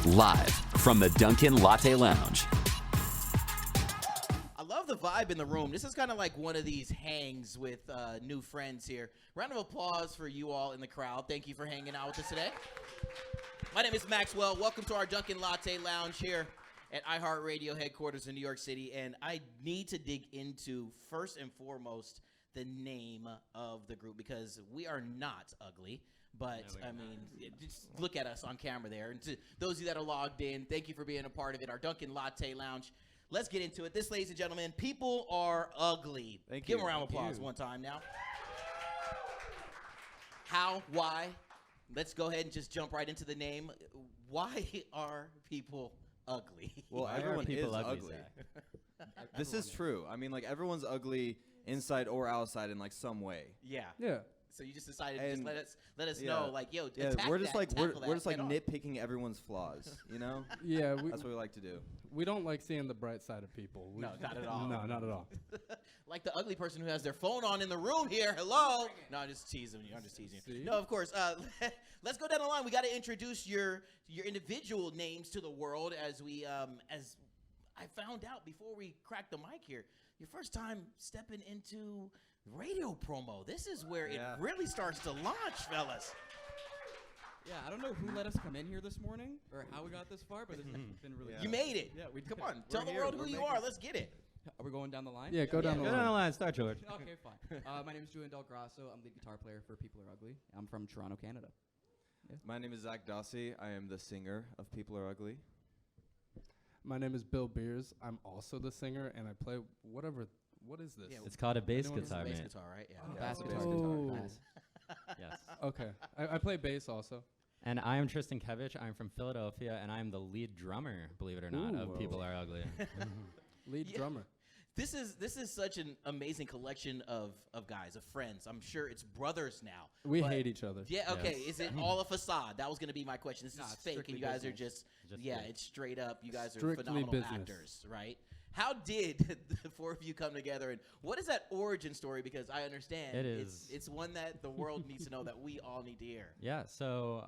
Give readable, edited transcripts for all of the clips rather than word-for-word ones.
Live from the Dunkin Latte Lounge. I love the vibe in the room. This is kind of like one of these hangs with new friends here. Round of applause for you all in the crowd. Thank you for hanging out with us today. My name is Maxwell. Welcome to our Dunkin Latte Lounge here at iHeartRadio headquarters in New York City. And I need to dig into, first and foremost, the name of the group, because we are not ugly. But, I mean, just look at us on camera there. And to those of you that are logged in, thank you for being a part of it, our Dunkin Latte Lounge. Let's get into it. This, ladies and gentlemen, people are ugly. Give them a round of applause one time now. How? Why? Let's go ahead and just jump right into the name. Why are people ugly? Well, everyone is ugly. This is true. I mean, like, everyone's ugly inside or outside in, like, some way. Yeah. Yeah. So you just decided to just let us know, like, yo, we're just that, we're just like nitpicking everyone's flaws, you know? Yeah, that's what we like to do. We don't like seeing the bright side of people. No, not at all. No, not at all. Like the ugly person who has their phone on in the room here. Hello. No, I'm just teasing you. I'm just teasing you. No, of course. Let's go down the line. We got to introduce your individual names to the world as we as I found out before we cracked the mic here. Your first time stepping into radio promo. This is where it really starts to launch, fellas. Yeah, I don't know who let us come in here this morning or how we got this far, but it's been really You made it. Yeah, we Come on. Tell the world who you are. Let's get it. Are we going down the line? Yeah, go down the line. Go down the line. Start, George. Okay, fine. My name is Julian Del Grasso. I'm the guitar player for People Are Ugly. I'm from Toronto, Canada. Yeah. My name is Zach Dossie. I am the singer of People Are Ugly. My name is Bill Beers. I'm also the singer, and I play whatever. What is this? Yeah, It's called a bass It's guitar, a bass man. guitar, right? Yeah. Oh, bass guitar. Oh. Nice. Yes. Okay. I play bass also. And I am Tristan Kevich. I'm from Philadelphia, and I am the lead drummer, believe it or not, Ooh. of People Are Ugly. Lead drummer. This is such an amazing collection of guys, of friends. I'm sure it's brothers now. We hate each other. Yeah, okay. Yes. Is it all a facade? That was going to be my question. This Nah, is it's fake, and strictly you guys are business. just fake. it's straight up. You guys are Strictly phenomenal business. actors, right? How did the four of you come together, and what is that origin story? Because I understand it's one that the world needs to know, that we all need to hear. Yeah, so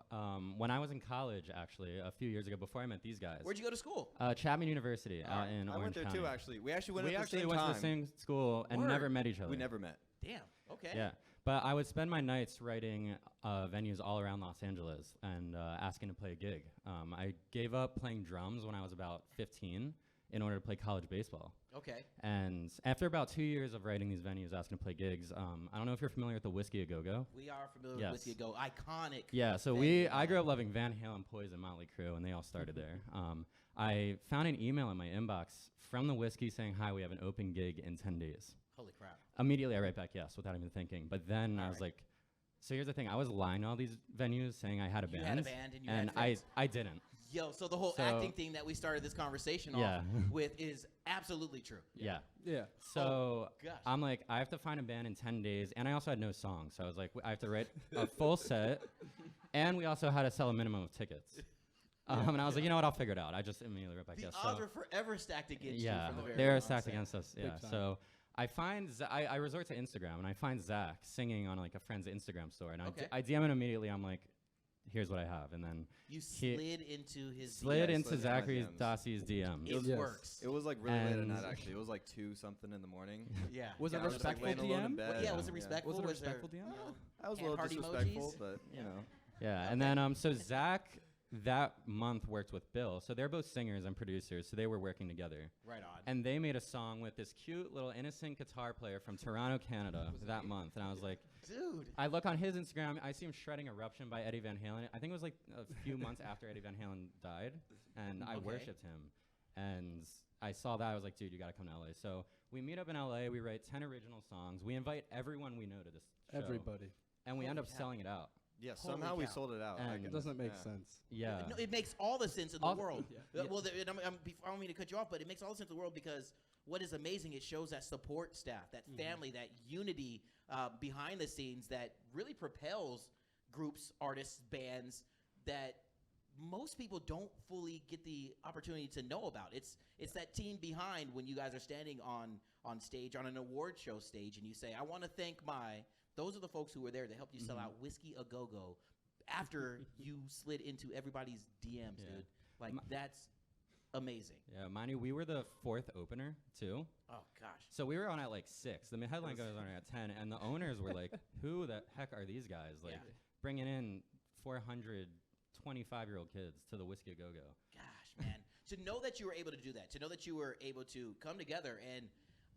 when I was in college, actually, a few years ago, before I met these guys. Where'd you go to school? Chapman University out in I Orange went there County. too, actually. We actually went We at the actually same went time. to the same school and Word. never met each other. We never met. Damn. Okay. Yeah, but I would spend my nights writing venues all around Los Angeles and asking to play a gig. I gave up playing drums when I was about 15 in order to play college baseball. Okay. And after about 2 years of writing these venues, asking to play gigs, I don't know if you're familiar with the Whiskey A Go-Go. We are familiar Yes. with Whiskey A Go. Iconic. Yeah, so venue. I grew up loving Van Halen, Poison, Motley Crue, and they all started there. I found an email in my inbox from the Whiskey saying, "Hi, we have an open gig in 10 days." Holy crap. Immediately, I write back yes without even thinking. But then I was Alright. like, so here's the thing. I was lying to all these venues saying I had a You band. had a band and you had I, friends. I didn't. Yo, so the whole So- acting thing that we started this conversation Yeah. off with is absolutely true. Yeah. Yeah. So gosh. I'm like, I have to find a band in 10 days. And I also had no songs. So I was like, I have to write a full set. And we also had to sell a minimum of tickets. And I was like, you know what? I'll figure it out. I just immediately wrote back The yes. odds So were forever stacked against you yeah, from the very they're onset. stacked against us. Yeah. time. So I find I resort to Instagram and I find Zach singing on like a friend's Instagram story, and Okay. I DM him immediately. I'm like, here's what I have, and then You he- slid into his slid Yeah, into slid into my Zachary DMs. Dossie's DMs. It Yes. works. It was like really late at And- night, actually. It was like 2-something in the morning. Yeah. Was Yeah, it I was just, like, respectful laying alone in DM? bed. Yeah, was it respectful? Was it a there- respectful DM? I was a And little heart disrespectful, emojis? but, you know. Yeah, and then so Zach that month worked with Bill, so they're both singers and producers, so they were working together. Right on. And they made a song with this cute little innocent guitar player from Toronto, Canada, that month. And I was like, Dude. I look on his Instagram, I see him shredding Eruption by Eddie Van Halen. I think it was like a few months after Eddie Van Halen died, and I Okay. worshipped him. And I saw that, I was like, dude, you gotta come to LA. So we meet up in LA, we write 10 original songs, we invite everyone we know to this show. Everybody. And we end Holy up cow. selling it out. Yeah, Holy somehow we cow. sold it out. I And It guess. doesn't make Yeah. sense. Yeah. No, it makes all the sense in the All- world. Yeah. Well, I don't mean to cut you off, but it makes all the sense in the world because what is amazing, it shows that support staff, that family, that unity behind the scenes that really propels groups, artists, bands that most people don't fully get the opportunity to know about. It's that team behind when you guys are standing on stage, on an award show stage, and you say, I want to thank those are the folks who were there to help you sell out Whiskey A Go-Go after you slid into everybody's DMs, Yeah. dude. Like, that's amazing. Yeah, mind you, we were the 4th opener too. Oh, gosh. So we were on at like 6. The headline goes on at 10, and the owners were like, "Who the heck are these guys? Like, bringing in 400 25-year-old kids to the Whiskey A Go Go." Gosh, man. To know that you were able to do that, to know that you were able to come together, and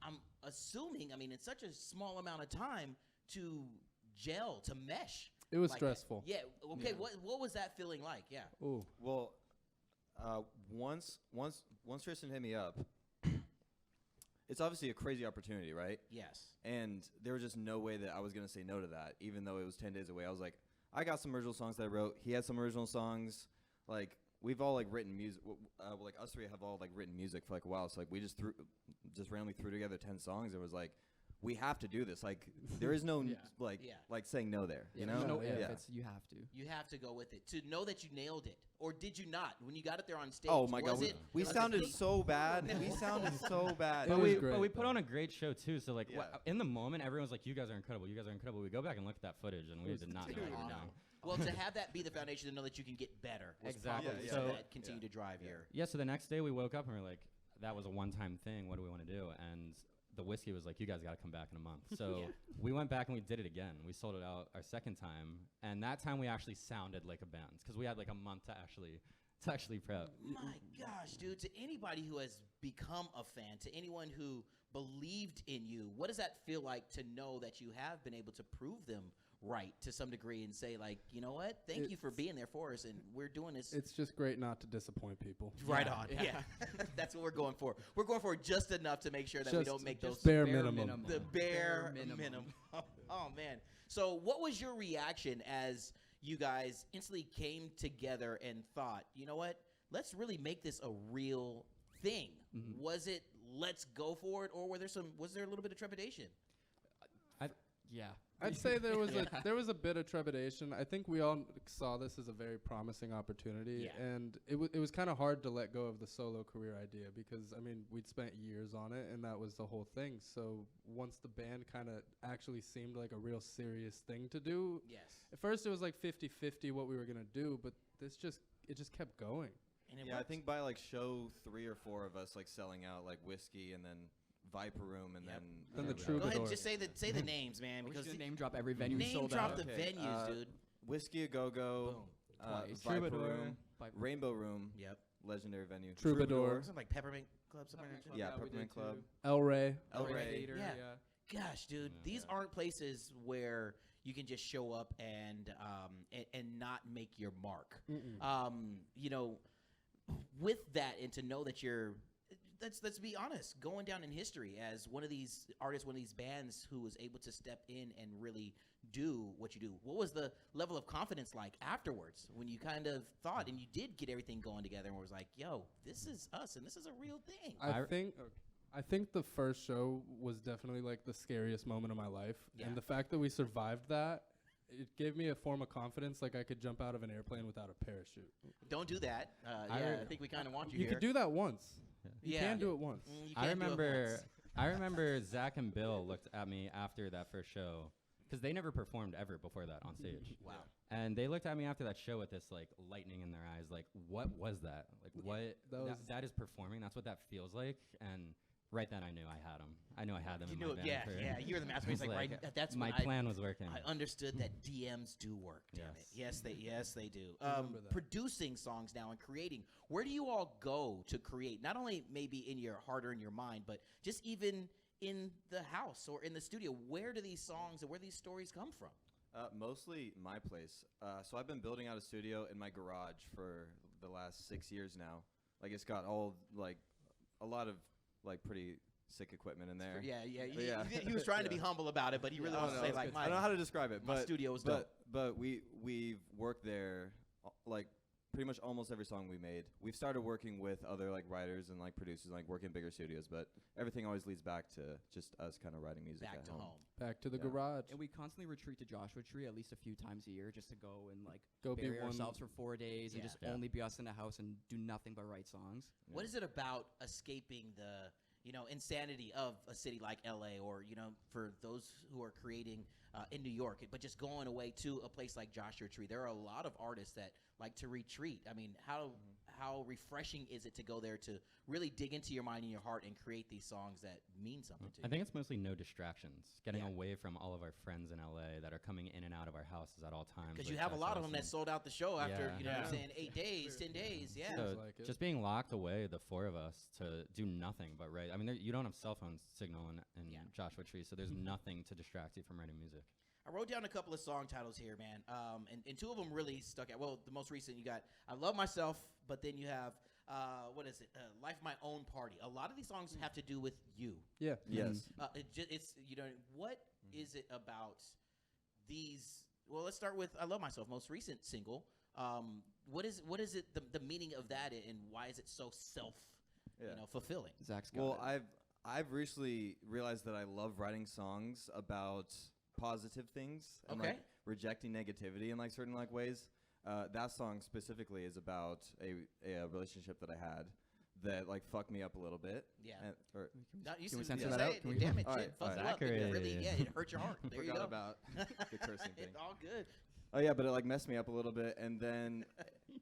I'm assuming, I mean, in such a small amount of time, to gel, to mesh. It was like stressful. that. Yeah. Okay. What was that feeling like? Yeah. Ooh. Well, once Tristan hit me up, it's obviously a crazy opportunity, right? Yes. And there was just no way that I was going to say no to that, even though it was 10 days away. I was like, I got some original songs that I wrote. He had some original songs. Like, we've all, like, written music. Like, us three have all, like, written music for, like, a while. So, like, we just randomly threw together 10 songs. It was like, we have to do this. Like, there is no, like saying no there, you know? No if, it's you have to. You have to go with it. To know that you nailed it. Or did you not? When you got it there on stage, Oh, my God. We was it sounded neat? so bad. We sounded so bad. It But was we, great, but we though. put on a great show too. So like Yeah. in the moment, everyone's like, "You guys are incredible. You guys are incredible." We go back and look at that footage, and we did not know what we were doing. Well, to have that be the foundation to know that you can get better was Exactly. probably Yeah, something yeah. that continue to drive your. Yeah. So the next day we woke up and we were like, "That was a one-time thing. What do we want to do?" And the Whiskey was like, "You guys got to come back in a month." So we went back and we did it again. We sold it out our second time, and that time we actually sounded like a band because we had like a month to actually prep. My gosh, dude, to anybody who has become a fan, to anyone who believed in you, what does that feel like to know that you have been able to prove them right to some degree and say, like, you know what, thank you for being there for us, and we're doing this. It's just great not to disappoint people. Right on. Yeah. That's what we're going for. We're going for just enough to make sure that we Just- don't make those just bare minimum. the bare minimum. Oh, man. So what was your reaction as you guys instantly came together and thought, you know what, let's really make this a real thing? Was it let's go for it, or was there a little bit of trepidation? Yeah. I'd say there was a bit of trepidation. I think we all saw this as a very promising opportunity, Yeah. and it was kind of hard to let go of the solo career idea because, I mean, we'd spent years on it, and that was the whole thing. So once the band kind of actually seemed like a real serious thing to do, Yes. at first it was like 50-50 what we were going to do, but it just kept going. And it Yeah, I worked. think by like show 3 or 4 of us like selling out like Whiskey and then Viper Room and Yep. then the Go Troubadour. ahead, just say the names, man, We're because just gonna name drop every venue we name sold drop out. the Okay, venues, dude. Whiskey A Go Go, Twice. Viper Troubadour. Room, Rainbow Room, Yep. legendary venue. Troubadour. Something like Peppermint Club, something like that. Yeah, we Peppermint did Club. too. El Rey. El Rey. Theater, Yeah. Gosh, dude, Yeah. these aren't places where you can just show up and not make your mark. You know, with that, and to know that you're, let's be honest, going down in history as one of these artists, one of these bands who was able to step in and really do what you do. What was the level of confidence like afterwards when you kind of thought and you did get everything going together and was like, yo, this is us and this is a real thing? I think the first show was definitely like the scariest moment of my life, Yeah. and the fact that we survived that, it gave me a form of confidence, like I could jump out of an airplane without a parachute. Don't do that. I think we kind of want you You here. could do that once. You Yeah. can do it once. You I can't do it remember once. I remember Zach and Bill looked at me after that first show because they never performed ever before that on stage. Wow. And they looked at me after that show with this like lightning in their eyes, like, what was that? Like, what? That is performing. That's what that feels like. And right then I knew I had them. I knew I had them You in knew my it, band. yeah, for- yeah. You were the masterpiece. I was Like, right. That's my when plan was working. I understood that DMs do work. Damn it. Yes, they do. Remember that. Producing songs now and creating. Where do you all go to create? Not only maybe in your heart or in your mind, but just even in the house or in the studio. Where do these songs and where these stories come from? Mostly my place. So I've been building out a studio in my garage for the last 6 years now. Like it's got all like a lot of like pretty sick equipment in there. Yeah. But yeah. He was trying to be humble about it, but he really wants to say like, I don't know how to describe it, my but studio was dope. but we've worked there like pretty much almost every song we made. We've started working with other like writers and like producers, like working in bigger studios, but everything always leads back to just us kind of writing music back at to home. home. Back to the Yeah. garage. And we constantly retreat to Joshua Tree at least a few times a year just to go and like Go be bury one- ourselves for 4 days and Yeah. just only be us in the house and do nothing but write songs. What is it about escaping the, insanity of a city like LA, or, for those who are creating in New York, but just going away to a place like Joshua Tree? There are a lot of artists that like to retreat. I mean, how how refreshing is it to go there to really dig into your mind and your heart and create these songs that mean something to you? I think it's mostly no distractions, getting Yeah. away from all of our friends in LA that are coming in and out of our houses at all times. Because like you have a lot of them that Texas sold out the show after, Yeah. you know what I'm Yeah. saying, 8 days, 10 days. Yeah. and- So Feels like it. just being locked away, the four of us, to do nothing but write. I mean, you don't have cell phone signal in Yeah. Joshua Tree, so there's nothing to distract you from writing music. I wrote down a couple of song titles here, man. And two of them really stuck out. Well, the most recent, you got I Love Myself, but then you have, what is it? Life My Own Party. A lot of these songs have to do with you. Yeah. Yes. It's, you know, what is it about these? Well, let's start with I Love Myself, most recent single. What is it, the meaning of that, and why is it so fulfilling? Zach's got Well, it. I've recently realized that I love writing songs about positive things and Okay. like rejecting negativity in like certain like ways. That song specifically is about a relationship that I had that like fucked me up a little bit. Yeah. Or No, you Can we said- censor say that out? it. Can we- Damn it, All shit, right, fuck all you right. up. It really, Accurate. yeah, it hurt your heart. There you forgot go. about the cursing thing. It's all good. Oh yeah, but it like messed me up a little bit, and then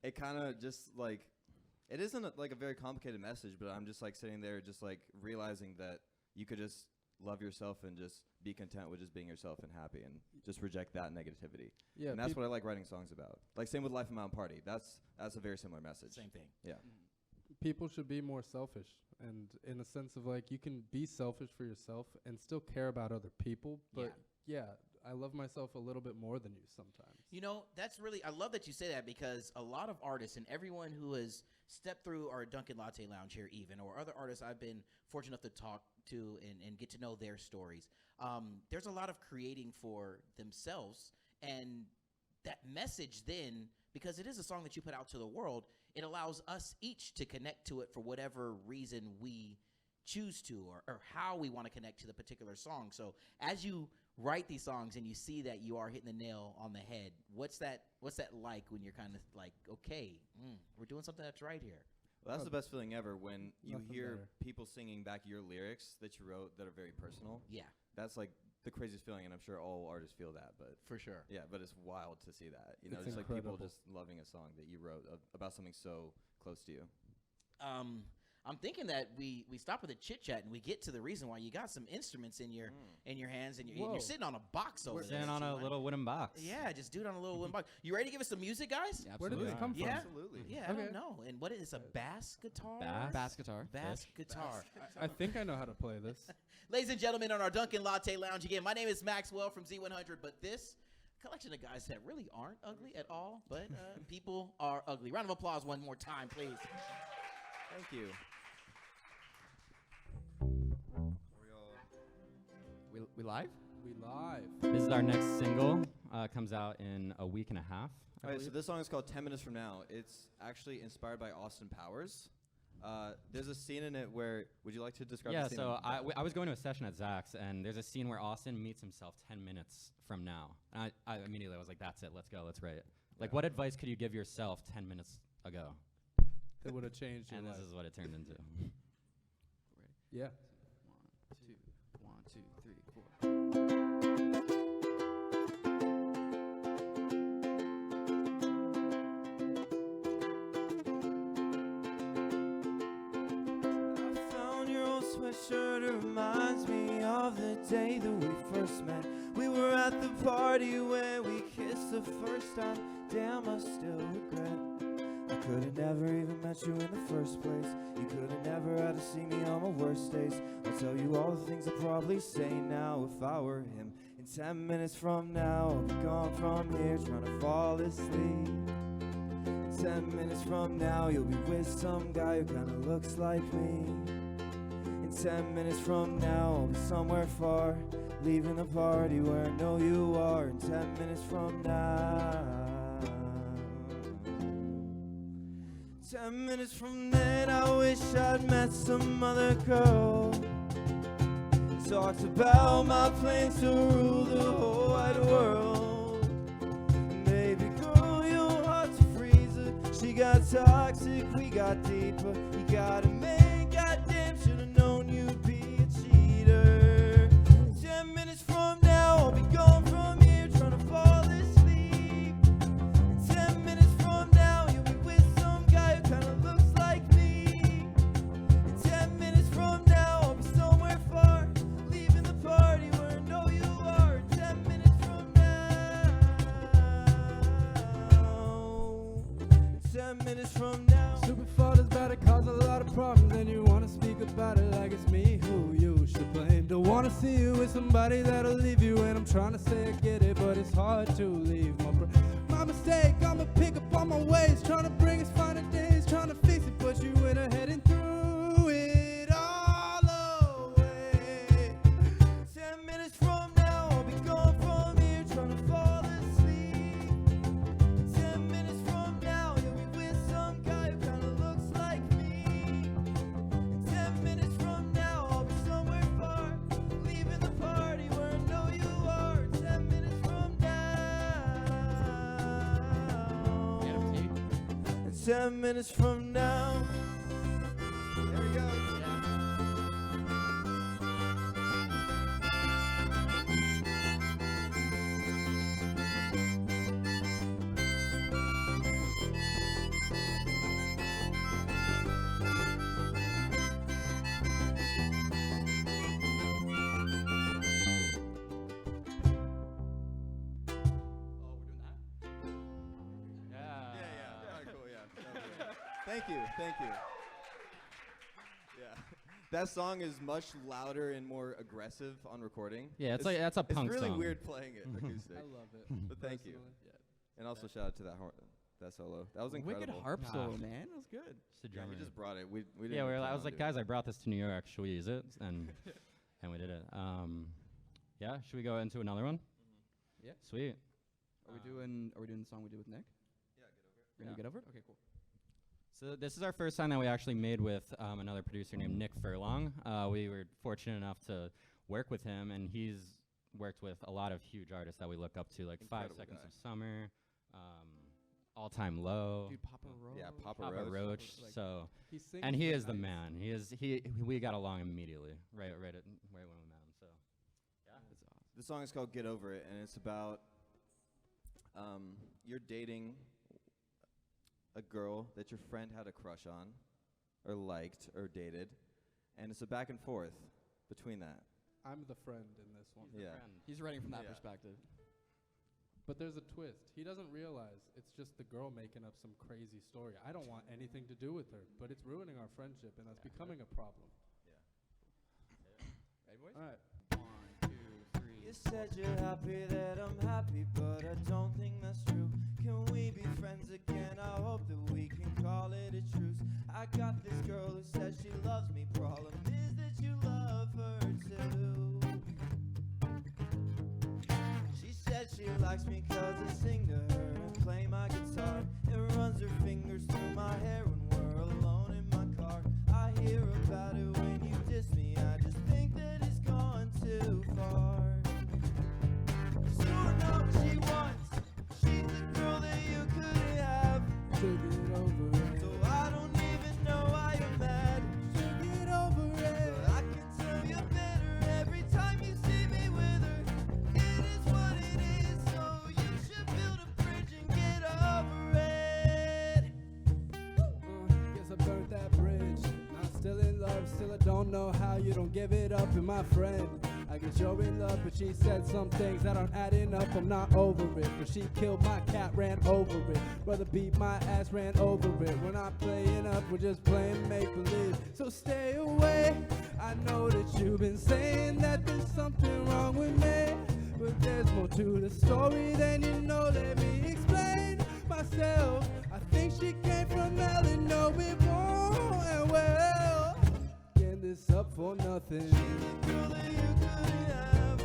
it kind of just like it isn't like a very complicated message, but I'm just like sitting there, just like realizing that you could just love yourself and just be content with just being yourself and happy, and just reject that negativity. Yeah. And that's what I like writing songs about. Like same with Life of My Own Party. That's a very similar message. Same thing. Yeah. People should be more selfish, and in a sense of like you can be selfish for yourself and still care about other people, but yeah, I love myself a little bit more than you sometimes. You know, that's really, I love that you say that, because a lot of artists and everyone who has stepped through our Dunkin Latte Lounge here even, or other artists I've been fortunate enough to talk to and get to know their stories, there's a lot of creating for themselves, and that message then, because it is a song that you put out to the world, it allows us each to connect to it for whatever reason we choose to, or how we want to connect to the particular song. So as you write these songs and you see that you are hitting the nail on the head, what's that like when you're kind of like, okay, we're doing something that's right here? Well, that's the best feeling ever when you Nothing hear better. people singing back your lyrics that you wrote that are very personal. Yeah, That's like the craziest feeling, and I'm sure all artists feel that. But for sure. yeah, but it's wild to see that. You know, It's just like people incredible. just loving a song that you wrote about something so close to you. I'm thinking that we stop with a chit chat and we get to the reason why you got some instruments in your hands, and you're Whoa. sitting on a box over We're there. sitting on a T1. little wooden box. Yeah, just do it on a little wooden box. You ready to give us some music, guys? Yeah, Where did this absolutely. come from? Yeah. Absolutely. Yeah, I don't Okay. know. And what is a bass guitar? Bass guitar. Bass guitar. I think I know how to play this. Ladies and gentlemen, on our Dunkin Latte Lounge again, my name is Maxwell from Z100, but this collection of guys that really aren't ugly at all, but people are ugly. Round of applause one more time, please. Thank you. We live? We live. This is our next single. Comes out in a week and a half. I All right, so believe. this song is called 10 Minutes From Now. It's actually inspired by Austin Powers. There's a scene in it where, would you like to describe Yeah, the scene? so I was going to a session at Zach's, and there's a scene where Austin meets himself 10 minutes from now. And I immediately was like, that's it, let's go, let's write it. Like, what advice could you give yourself 10 minutes ago? It would have changed your And life. this is what it turned into. Yeah. 1, 2, 1, 2, 3, 4. I found your old sweatshirt. It reminds me of the day that we first met. We were at the party where we kissed the first time. Damn, I still regret I could have never even met you in the first place. You could have never had to see me on my worst days. I'll tell you all the things I'd probably say now if I were him. In 10 minutes from now, I'll be gone from here trying to fall asleep. 10 minutes from now, you'll be with some guy who kinda looks like me. In 10 minutes from now, I'll be somewhere far, leaving the party where I know you are. In 10 minutes from now, 10 minutes from then, I wish I'd met some other girl. Talked about my plans to rule the whole wide world. Maybe girl, your heart's a freezer. She got toxic, we got deeper. You got a man, goddamn, should've known you'd be a cheater. 10 minutes from now, I'll be gone from here, trying to fall asleep. 10 minutes from now, you'll be with some guy who kinda looks now. Stupid fault is about to cause a lot of problems, and you wanna speak about it like it's me who you should blame. Don't wanna see you with somebody that'll leave you, and I'm trying to say I get it, but it's hard to leave my mistake. I'ma pick up on my ways, trying to bring us finer days, trying to fix it, but you went ahead and threw it all away. 10 minutes from now, I'll be gone from here, trying to fall asleep. 10 minutes from now, you'll be with some guy who kinda looks like me. And 10 minutes from now, I'll be somewhere far, leaving the party where I know you are. 10 minutes from now. Adam T. And 10 minutes from now. There we go. Cool, Thank you. Yeah. That song is much louder and more aggressive on recording. Yeah, it's like that's a punk It's really song. weird playing it acoustic. I love it. But thank you. personally. And also shout out to that solo. That was incredible. Wicked harp Ah. solo, man. That was good. Just a Yeah, drummer. he just brought it. We didn't. Yeah, even I plan was on like, doing guys, I brought this to New York. Should we use it? And we did it. Yeah, should we go into another one? Yeah. Sweet. Are we doing the song we did with Nick? We're gonna Yeah. get over it? Okay, cool. So this is our first song that we actually made with another producer named Nick Furlong. We were fortunate enough to work with him, and he's worked with a lot of huge artists that we look up to, like Incredible 5 Seconds guy. of Summer, All Time Low, Dude, Papa Roach. Yeah, Papa Papa Roach. Roach. Like- So, He sings and he the is the nights. man. We got along immediately, right when we met him. So, yeah. That's awesome. The song is called "Get Over It," and it's about you're dating a girl that your friend had a crush on, or liked, or dated, and it's a back and forth between that. I'm the friend in this one. Yeah. He's writing from that Yeah. perspective. But there's a twist. He doesn't realize it's just the girl making up some crazy story. I don't want anything to do with her, but it's ruining our friendship, and that's becoming a problem. Ready, boys? All right. 1, 2, 3. You said you're happy that I'm happy, but I don't think that's true. Can we be friends again? I hope that we can call it a truce. I got this girl who says she loves me. Problem is that you love her too. She said she likes me 'cause I sing to her and play my guitar, and runs her fingers through my hair when we're alone in my car. I hear about it when you diss me. I just think that it's gone too far. You don't know what she wants. She's the girl that you couldn't have. Should get over it. So I don't even know why you're mad. Should get over But it. I can tell you're better every time you see me with her. It is what it is, so you should build a bridge and get over it. Guess I burnt that bridge. I'm still in love, still I don't know how you don't give it up. And my friend, I guess you're in love, but she said some things that aren't adding up. I'm not over it. But she killed my cat, ran over it. Brother beat my ass, ran over it. We're not playing up, we're just playing make believe. So stay away. I know that you've been saying that there's something wrong with me, but there's more to the story than you know. Let me explain myself. I think she came from hell and no, it won't end well. Getting this up for nothing. Girl that you couldn't have.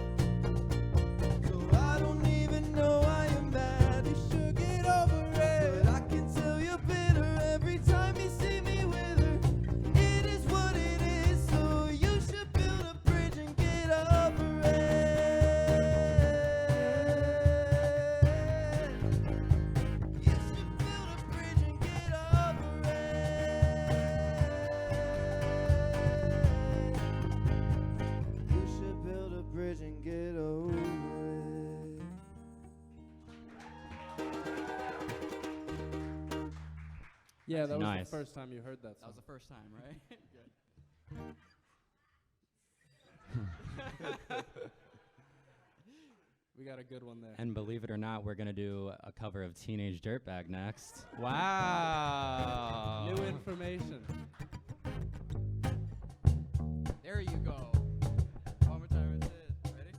So I don't even know why you're mad. You should get over it. But I can tell you're bitter every time you see me with her. It is what it is, so you should build a bridge and get over it. You should build a bridge and get over it. You should build a bridge and get over it. Yeah, that was Nice. the first time you heard that That song. was the first time, right? We got a good one there. And believe it or not, we're going to do a cover of Teenage Dirtbag next. Wow. New information. There you go. One more time. That's it. Ready?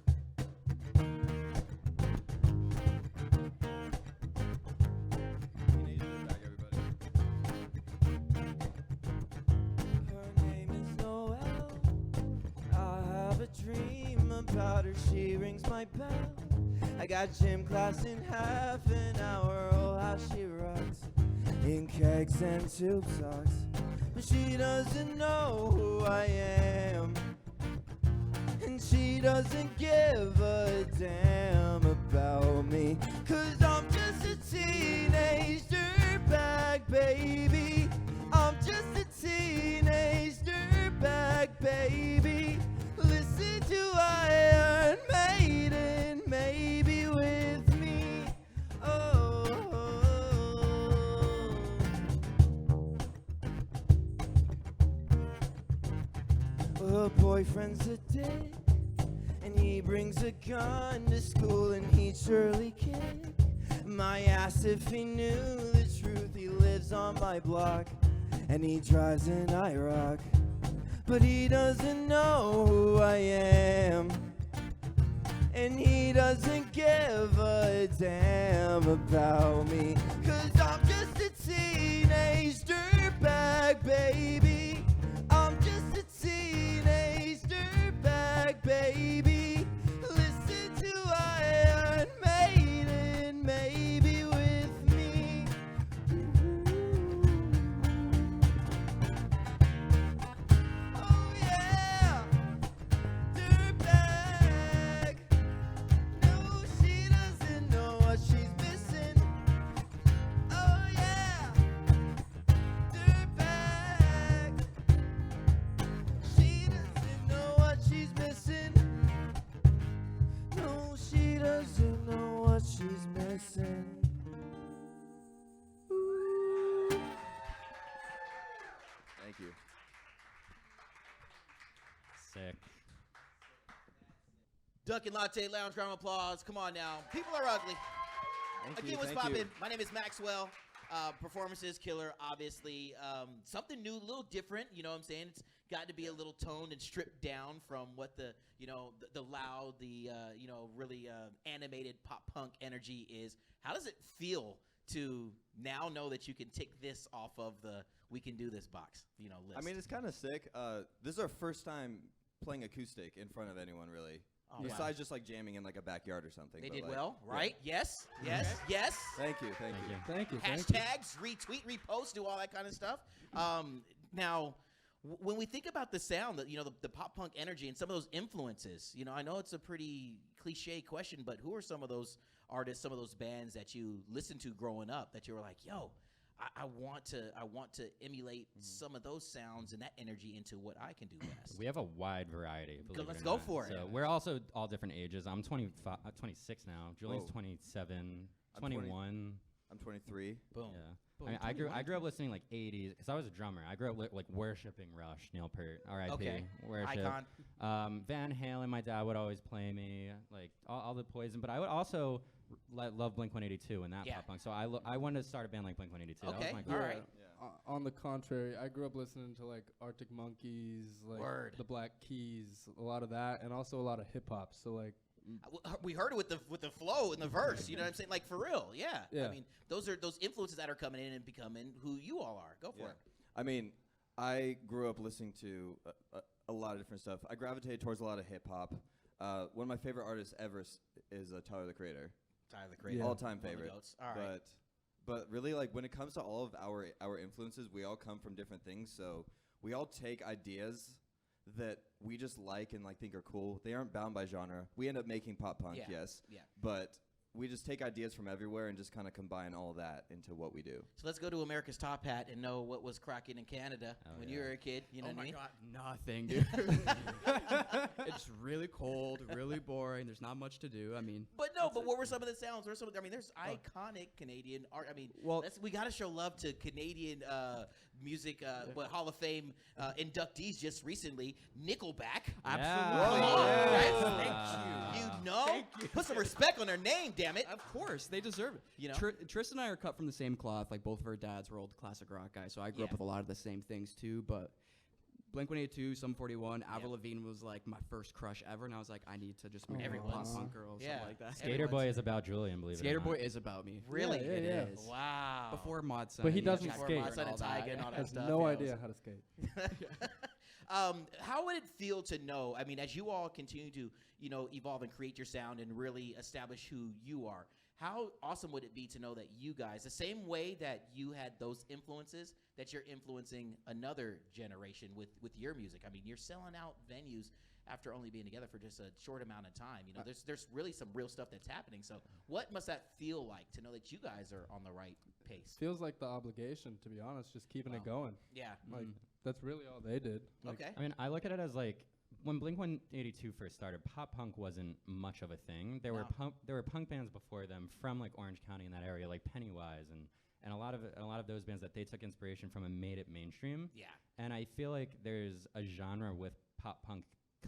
Teenage Dirtbag, everybody. Her name is Noelle. I have a dream about her. She rings my bell. I got gym class in half an hour. Oh, how she rocks in kegs and tube socks. But she doesn't know who I am, and she doesn't give a damn about me. 'Cause I'm just a teenage dirtbag, baby. I'm just a teenage dirtbag, baby. Listen to Iron Maiden, maybe with me. Oh, her boyfriend's a dick, and he brings a gun to school, and he'd surely kick my ass if he knew the truth. He lives on my block, and he drives an IROC, but he doesn't know who I am, and he doesn't give a damn about me. 'Cause I'm just a teenage dirtbag, baby. I'm just a teenage dirtbag, baby. Listen to Iron Maiden, maybe with me. Oh yeah, dirtbag. No, she doesn't know what she's missing. Oh yeah, dirtbag. She doesn't know what she's missing. No, she doesn't know what she's missing. Thank you. Sick. Dunkin Latte Lounge, round of applause. Come on now. People are ugly. Thank Again, you. what's Thank you. poppin'? My name is Maxwell. Performances, killer, obviously. Something new, a little different, you know what I'm saying? It's got to be a little toned and stripped down from what the loud, really animated pop punk energy is. How does it feel to now know that you can tick this off of the We Can Do This box, list? I mean, it's kind of sick. This is our first time playing acoustic in front of anyone, really. Oh, Besides wow. just like jamming in like a backyard or something. They but, did like, well, yeah. right? Yes, yes, yes. Thank you. Thank you. Thank you. Thank you. Hashtags, retweet, repost, do all that kind of stuff. Now, when we think about the sound, the pop punk energy and some of those influences, I know it's a pretty cliche question, but who are some of those artists, some of those bands that you listened to growing up that you were like, yo, I want to emulate some of those sounds and that energy into what I can do best. We have a wide variety. Let's go for it. So we're also all different ages. I'm 26 now. Julian's Whoa. 27, I'm 21. I'm 23. Boom. Yeah. Boom, I grew up listening like 80s because I was a drummer. I grew up like worshiping Rush, Neil Peart, R.I.P. Okay. Worship. Icon. Van Halen, my dad would always play me, like all the Poison. But I would also love Blink-182 and that Yeah. pop punk. So I wanted to start a band like Blink-182. That Okay, was my all goal. right. On the contrary, I grew up listening to like Arctic Monkeys, like Word. the Black Keys, a lot of that, and also a lot of hip hop. So like, We heard it with the flow in the verse. You know what I'm saying? Like for real. Yeah. Yeah. I mean, those are those influences that are coming in and becoming who you all are. Go for Yeah. it. I mean, I grew up listening to a lot of different stuff. I gravitated towards a lot of hip hop. One of my favorite artists ever is Tyler the Creator. Tyler the Creator. Yeah. All-time One of the favorite. goats. All right. But really, like when it comes to all of our influences, we all come from different things. So we all take ideas that we just like and like think are cool. They aren't bound by genre. We end up making pop punk, Yeah. yes. Yeah. But we just take ideas from everywhere and just kind of combine all that into what we do. So let's go to America's Top Hat and know what was cracking in Canada Oh, when yeah. you were a kid. You know Oh what I my mean? god, nothing, dude. It's really cold, really boring. There's not much to do. I mean, But no, but what were some of the sounds? There's iconic Canadian art. I mean, Well- we got to show love to Canadian music, Hall of Fame inductees just recently, Nickelback. Absolutely. Come on, Yes. guys. Thank you. You know? Put some respect on their name, damn it. Of course, they deserve it. You know? Tristan and I are cut from the same cloth. Like, both of our dads were old classic rock guys, so I grew up Yeah. with a lot of the same things too. But Blink-182, Sum 41, Avril Yeah. Lavigne was like my first crush ever, and I was like, I need to just marry a Everyone's. pop punk girl or Yeah. something like that. Skater Boy is about Julian, believe it or Skater not. Boy is about me. Really? Yeah, It yeah. is. Wow. Before Mod Sun. But he you know, doesn't Jack skate. Black Mod Sun and all that. Tyga and all that Has stuff. no yeah, idea how to skate. How would it feel to know, I mean, as you all continue to, evolve and create your sound and really establish who you are, how awesome would it be to know that you guys, the same way that you had those influences, that you're influencing another generation with your music? I mean, you're selling out venues after only being together for just a short amount of time. There's really some real stuff that's happening. So what must that feel like to know that you guys are on the right pace? Feels like the obligation, to be honest, just keeping it going. Yeah. Like, that's really all they did. Like, Okay. I mean, I look at it as like when Blink-182 first started, pop punk wasn't much of a thing. There were punk bands before them from like Orange County in that area, like Pennywise and a lot of those bands that they took inspiration from and made it mainstream. Yeah. And I feel like there's a genre with pop punk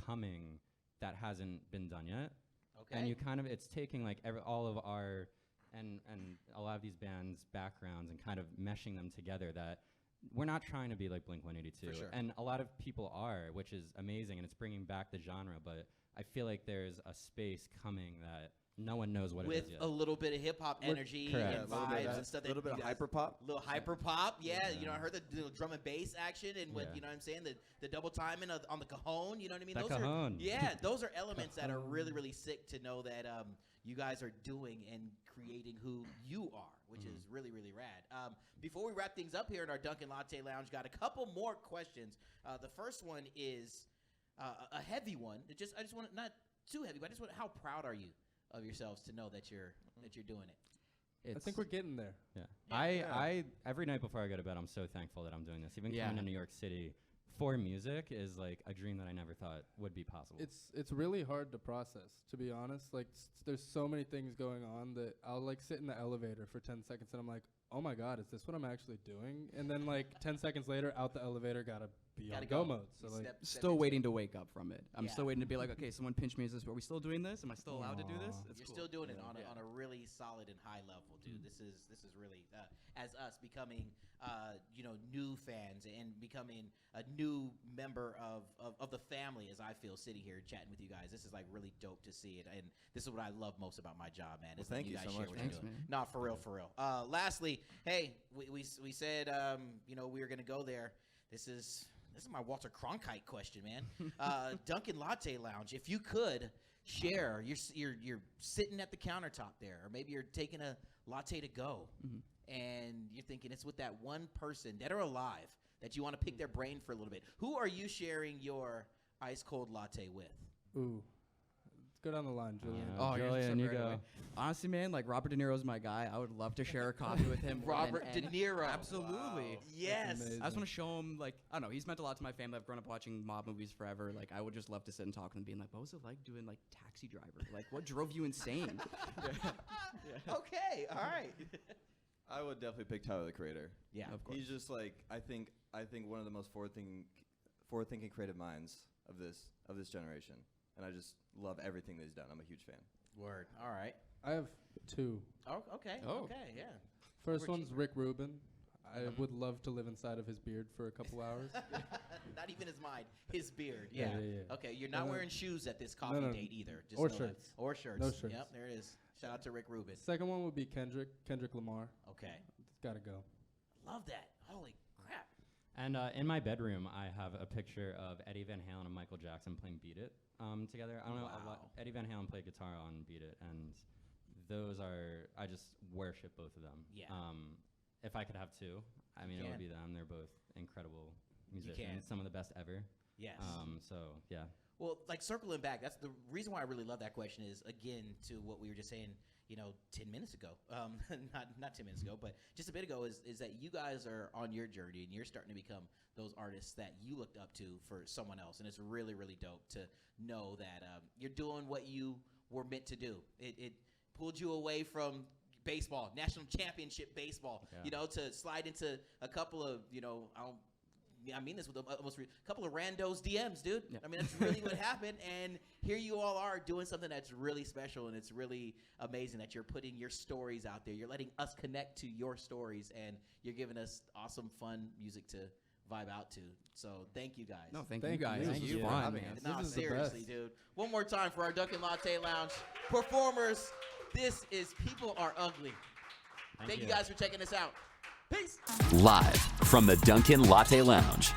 coming that hasn't been done yet. Okay. And you kind of, it's taking like all of our and a lot of these bands' backgrounds and kind of meshing them together that we're not trying to be like Blink-182. For sure. And a lot of people are, which is amazing, and it's bringing back the genre, but I feel like there's a space coming that no one knows what it With is yet. a little bit of hip hop energy Correct. and Yeah, a little bit vibes of and stuff. a little bit of you guys- hyper pop. Little hyper pop, yeah. Yeah. I heard the drum and bass action and what Yeah. you know what I'm saying, the double timing on the cajon. You know what I mean? The Those cajon. those are elements that are really really sick to know that you guys are doing and creating who you are, which is really really rad. Before we wrap things up here in our Dunkin' Latte Lounge, got a couple more questions. The first one is a heavy one. I just want not too heavy, but I just want, how proud are you of yourselves to know that you're doing it? I think we're getting there. Yeah. Yeah. I every night before I go to bed, I'm so thankful that I'm doing this. Even coming to New York City for music is like a dream that I never thought would be possible. It's really hard to process, to be honest. Like, there's so many things going on that I'll like sit in the elevator for 10 seconds and I'm like, oh my God, is this what I'm actually doing? And then like 10 seconds later, out the elevator, gotta be Gotta on go. go mode. So You like, step Still into waiting it. to wake up from it. I'm Yeah. still waiting to be like, okay, someone pinch me. Is this? Are we still doing this? Am I still allowed to do this? Aw. It's You're cool. still doing it Yeah. on a really solid and high level, dude. This is really as us becoming new fans and becoming a new member of the family, as I feel sitting here chatting with you guys. This is like really dope to see it, and this is what I love most about my job, man. Is that thank you you guys so share much, what Thanks, you're doing. man. Nah, for real, for real. Lastly, hey, we said we were gonna go there. This is my Walter Cronkite question, man. Dunkin' Latte Lounge. If you could share, you're sitting at the countertop there, or maybe you're taking a latte to go, and you're thinking it's with that one person, dead or alive, that you want to pick their brain for a little bit. Who are you sharing your ice cold latte with? ooh, let's go down the line, Julian. Oh, you're Julian, so you right go. away. Honestly, man, like Robert De Niro's my guy. I would love to share a coffee with him. Robert De Niro. Absolutely. Yes. amazing. I just want to show him, like, I don't know, he's meant a lot to my family. I've grown up watching mob movies forever. Like, I would just love to sit and talk with him, being like, what was it like doing, like, Taxi Driver? Like, what drove you insane? Okay. All right. I would definitely pick Tyler, the Creator. Yeah. Of course. He's just like I think one of the most forward-thinking creative minds of this generation, and I just love everything that he's done. I'm a huge fan. Word. All right. I have two. Oh, okay. Oh. Okay. Yeah. First We're one's cheaper. Rick Rubin. I would love to live inside of his beard for a couple hours. Not even his mind, his beard. Yeah, Yeah. yeah, yeah. Okay, you're not No, wearing shoes at this coffee no. date either. Just Or know that. shirts. Or shirts. No shirts. Yep, there it is. Shout out to Rick Rubin. Second one would be Kendrick Lamar. Okay. It's gotta go. Love that. Holy crap. And in my bedroom, I have a picture of Eddie Van Halen and Michael Jackson playing Beat It together. I don't know. Wow. Eddie Van Halen played guitar on Beat It, and I just worship both of them. Yeah. If I could have two, I mean, it can. would be them. They're both incredible can. musicians, some of the best ever. Yes. So, yeah. Well, like circling back, that's the reason why I really love that question is, again, to what we were just saying, 10 minutes ago. Not 10 minutes ago, but just a bit ago is that you guys are on your journey and you're starting to become those artists that you looked up to for someone else. And it's really, really dope to know that you're doing what you were meant to do. It pulled you away from baseball, national championship baseball. Yeah. You know, to slide into a couple of, I mean this with almost a couple of randos DMs, dude. Yeah. I mean, that's really what happened. And here you all are doing something that's really special, and it's really amazing that you're putting your stories out there. You're letting us connect to your stories, and you're giving us awesome, fun music to vibe out to. So thank you guys. No, thank Thank you guys. you. This Thank was you. fun, Yeah, man. man. No, This is the seriously, best. dude. One more time for our Dunkin Latte Lounge performers. This is People Are Ugly. Thank you guys for checking us out. Peace. Live from the Dunkin Latte Lounge.